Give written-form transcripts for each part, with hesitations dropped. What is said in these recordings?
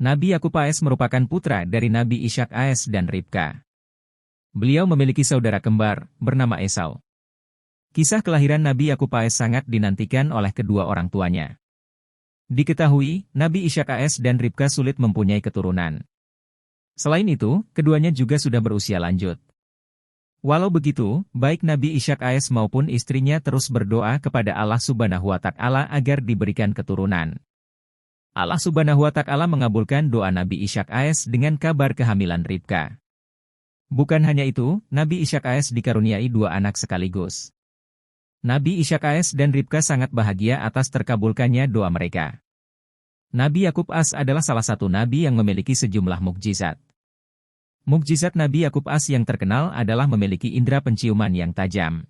Nabi Yakub AS merupakan putra dari Nabi Ishak AS dan Ribka. Beliau memiliki saudara kembar, bernama Esau. Kisah kelahiran Nabi Yakub AS sangat dinantikan oleh kedua orang tuanya. Diketahui, Nabi Ishak AS dan Ribka sulit mempunyai keturunan. Selain itu, keduanya juga sudah berusia lanjut. Walau begitu, baik Nabi Ishak AS maupun istrinya terus berdoa kepada Allah Subhanahu wa Ta'ala agar diberikan keturunan. Allah Subhanahu wa Ta'ala mengabulkan doa Nabi Ishak AS dengan kabar kehamilan Ribka. Bukan hanya itu, Nabi Ishak AS dikaruniai 2 anak sekaligus. Nabi Ishak AS dan Ribka sangat bahagia atas terkabulkannya doa mereka. Nabi Yakub AS adalah salah satu nabi yang memiliki sejumlah mukjizat. Mukjizat Nabi Yakub AS yang terkenal adalah memiliki indera penciuman yang tajam.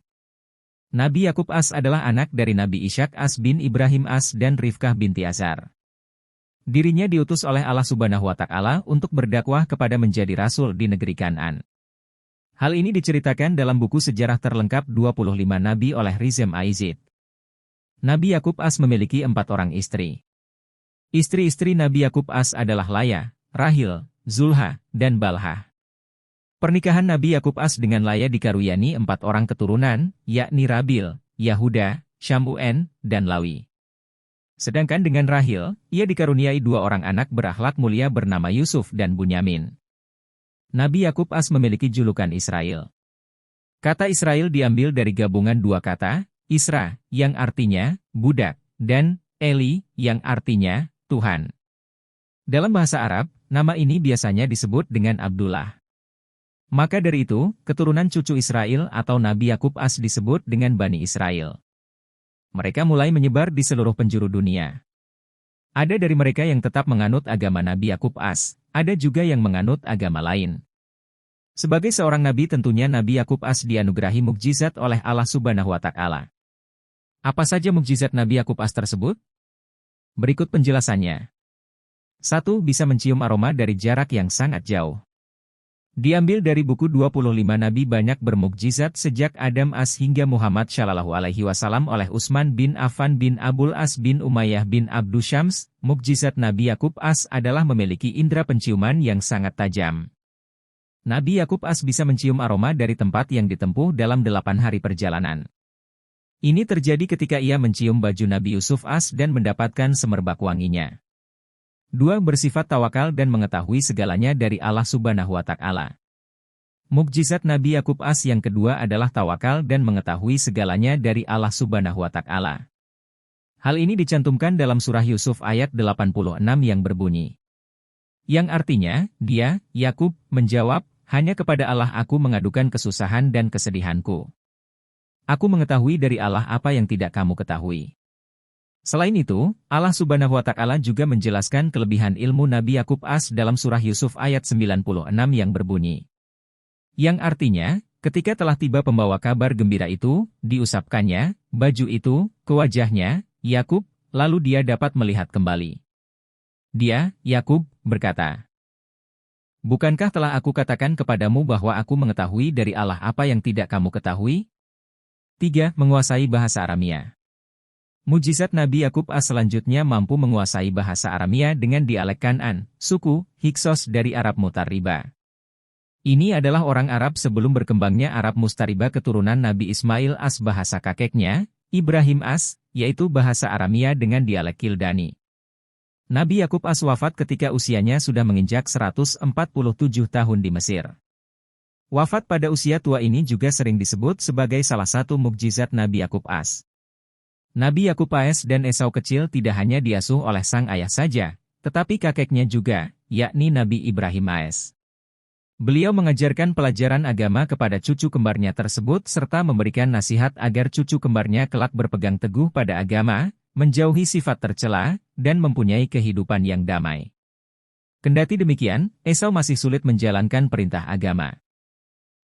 Nabi Yakub AS adalah anak dari Nabi Ishak AS bin Ibrahim AS dan Rifkah binti Azar. Dirinya diutus oleh Allah Subhanahu wa Ta'ala untuk berdakwah kepada menjadi rasul di negeri Kan'an. Hal ini diceritakan dalam buku sejarah terlengkap 25 Nabi oleh Rizem Aizid. Nabi Yakub AS memiliki 4 orang istri. Istri-istri Nabi Yakub AS adalah Laya, Rahil, Zulha, dan Balha. Pernikahan Nabi Yakub AS dengan Laya dikaruniai 4 orang keturunan, yakni Rabil, Yahuda, Syamu'en, dan Lawi. Sedangkan dengan Rahil, ia dikaruniai 2 orang anak berakhlak mulia bernama Yusuf dan Bunyamin. Nabi Yakub AS memiliki julukan Israel. Kata Israel diambil dari gabungan 2 kata, Isra, yang artinya budak, dan Eli, yang artinya Tuhan. Dalam bahasa Arab, nama ini biasanya disebut dengan Abdullah. Maka dari itu, keturunan cucu Israel atau Nabi Yakub AS disebut dengan Bani Israel. Mereka mulai menyebar di seluruh penjuru dunia. Ada dari mereka yang tetap menganut agama Nabi Yakub AS, ada juga yang menganut agama lain. Sebagai seorang nabi tentunya Nabi Yakub AS dianugerahi mukjizat oleh Allah Subhanahu wa Ta'ala. Apa saja mukjizat Nabi Yakub AS tersebut? Berikut penjelasannya. 1. Bisa mencium aroma dari jarak yang sangat jauh. Diambil dari buku 25 Nabi banyak bermukjizat sejak Adam AS hingga Muhammad Shallallahu Alaihi Wasallam oleh Utsman bin Affan bin Abul As bin Umayyah bin Abdu Syams. Mukjizat Nabi Yakub AS adalah memiliki indera penciuman yang sangat tajam. Nabi Yakub AS bisa mencium aroma dari tempat yang ditempuh dalam 8 hari perjalanan. Ini terjadi ketika ia mencium baju Nabi Yusuf AS dan mendapatkan semerbak wanginya. 2. Bersifat tawakal dan mengetahui segalanya dari Allah Subhanahu wa Ta'ala. Mukjizat Nabi Yakub AS yang kedua adalah tawakal dan mengetahui segalanya dari Allah Subhanahu wa Ta'ala. Hal ini dicantumkan dalam surah Yusuf ayat 86 yang berbunyi. Yang artinya, dia, Yakub, menjawab, hanya kepada Allah aku mengadukan kesusahan dan kesedihanku. Aku mengetahui dari Allah apa yang tidak kamu ketahui. Selain itu, Allah Subhanahu wa Ta'ala juga menjelaskan kelebihan ilmu Nabi Yakub AS dalam surah Yusuf ayat 96 yang berbunyi. Yang artinya, ketika telah tiba pembawa kabar gembira itu, diusapkannya, baju itu, ke wajahnya, Yakub, lalu dia dapat melihat kembali. Dia, Yakub, berkata, bukankah telah aku katakan kepadamu bahwa aku mengetahui dari Allah apa yang tidak kamu ketahui? 3. Menguasai bahasa Aramia. Mukjizat Nabi Yakub AS selanjutnya mampu menguasai bahasa Aramia dengan dialek Kan'an, suku Hiksos dari Arab Mutariba. Ini adalah orang Arab sebelum berkembangnya Arab Mustariba keturunan Nabi Ismail AS bahasa kakeknya, Ibrahim AS, yaitu bahasa Aramia dengan dialek Kildani. Nabi Yakub AS wafat ketika usianya sudah menginjak 147 tahun di Mesir. Wafat pada usia tua ini juga sering disebut sebagai salah satu mukjizat Nabi Yakub AS. Nabi Yakub AS dan Esau kecil tidak hanya diasuh oleh sang ayah saja, tetapi kakeknya juga, yakni Nabi Ibrahim AS. Beliau mengajarkan pelajaran agama kepada cucu kembarnya tersebut serta memberikan nasihat agar cucu kembarnya kelak berpegang teguh pada agama, menjauhi sifat tercela, dan mempunyai kehidupan yang damai. Kendati demikian, Esau masih sulit menjalankan perintah agama.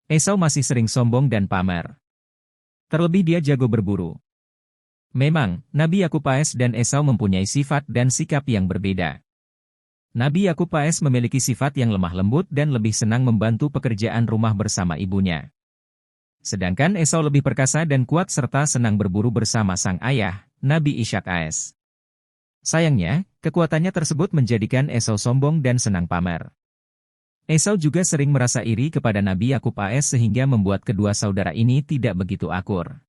Esau masih sering sombong dan pamer. Terlebih dia jago berburu. Memang, Nabi Yakub AS dan Esau mempunyai sifat dan sikap yang berbeda. Nabi Yakub AS memiliki sifat yang lemah lembut dan lebih senang membantu pekerjaan rumah bersama ibunya. Sedangkan Esau lebih perkasa dan kuat serta senang berburu bersama sang ayah, Nabi Ishak AS. Sayangnya, Kekuatannya tersebut menjadikan Esau sombong dan senang pamer. Esau juga sering merasa iri kepada Nabi Yakub AS sehingga membuat kedua saudara ini tidak begitu akur.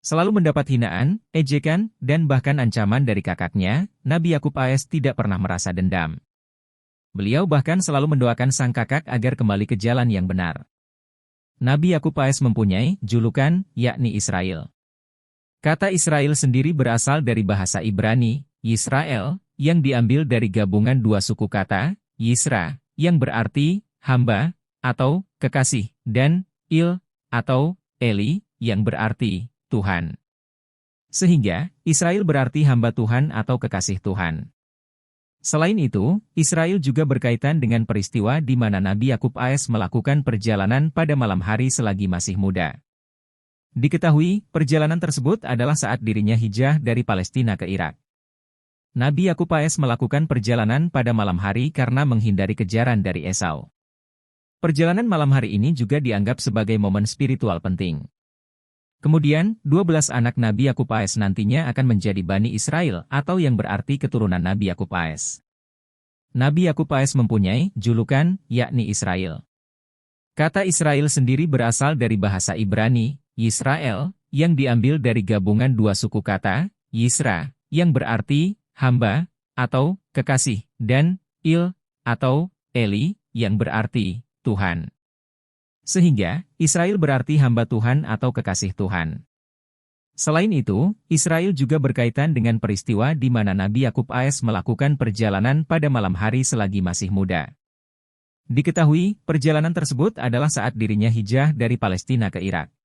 Selalu mendapat hinaan, ejekan, dan bahkan ancaman dari kakaknya, Nabi Yakub AS tidak pernah merasa dendam. Beliau bahkan selalu mendoakan sang kakak agar kembali ke jalan yang benar. Nabi Yakub AS mempunyai julukan, yakni Israel. Kata Israel sendiri berasal dari bahasa Ibrani, Yisrael, yang diambil dari gabungan dua suku kata, Yisra, yang berarti hamba atau kekasih, dan Il atau Eli, yang berarti Tuhan. Sehingga, Israel berarti hamba Tuhan atau kekasih Tuhan. Selain itu, Israel juga berkaitan dengan peristiwa di mana Nabi Yakub AS melakukan perjalanan pada malam hari selagi masih muda. Diketahui, perjalanan tersebut adalah saat dirinya hijrah dari Palestina ke Irak. Nabi Yakub AS melakukan perjalanan pada malam hari karena menghindari kejaran dari Esau. Perjalanan malam hari ini juga dianggap sebagai momen spiritual penting. Kemudian, 12 anak Nabi Yakub AS nantinya akan menjadi Bani Israel atau yang berarti keturunan Nabi Yakub AS. Nabi Yakub AS mempunyai julukan, yakni Israel. Kata Israel sendiri berasal dari bahasa Ibrani, Yisrael, yang diambil dari gabungan dua suku kata, Yisra, yang berarti hamba atau kekasih, dan Il atau Eli, yang berarti Tuhan. Sehingga, Israel berarti hamba Tuhan atau kekasih Tuhan. Selain itu, Israel juga berkaitan dengan peristiwa di mana Nabi Yakub AS melakukan perjalanan pada malam hari selagi masih muda. Diketahui, perjalanan tersebut adalah saat dirinya hijrah dari Palestina ke Irak.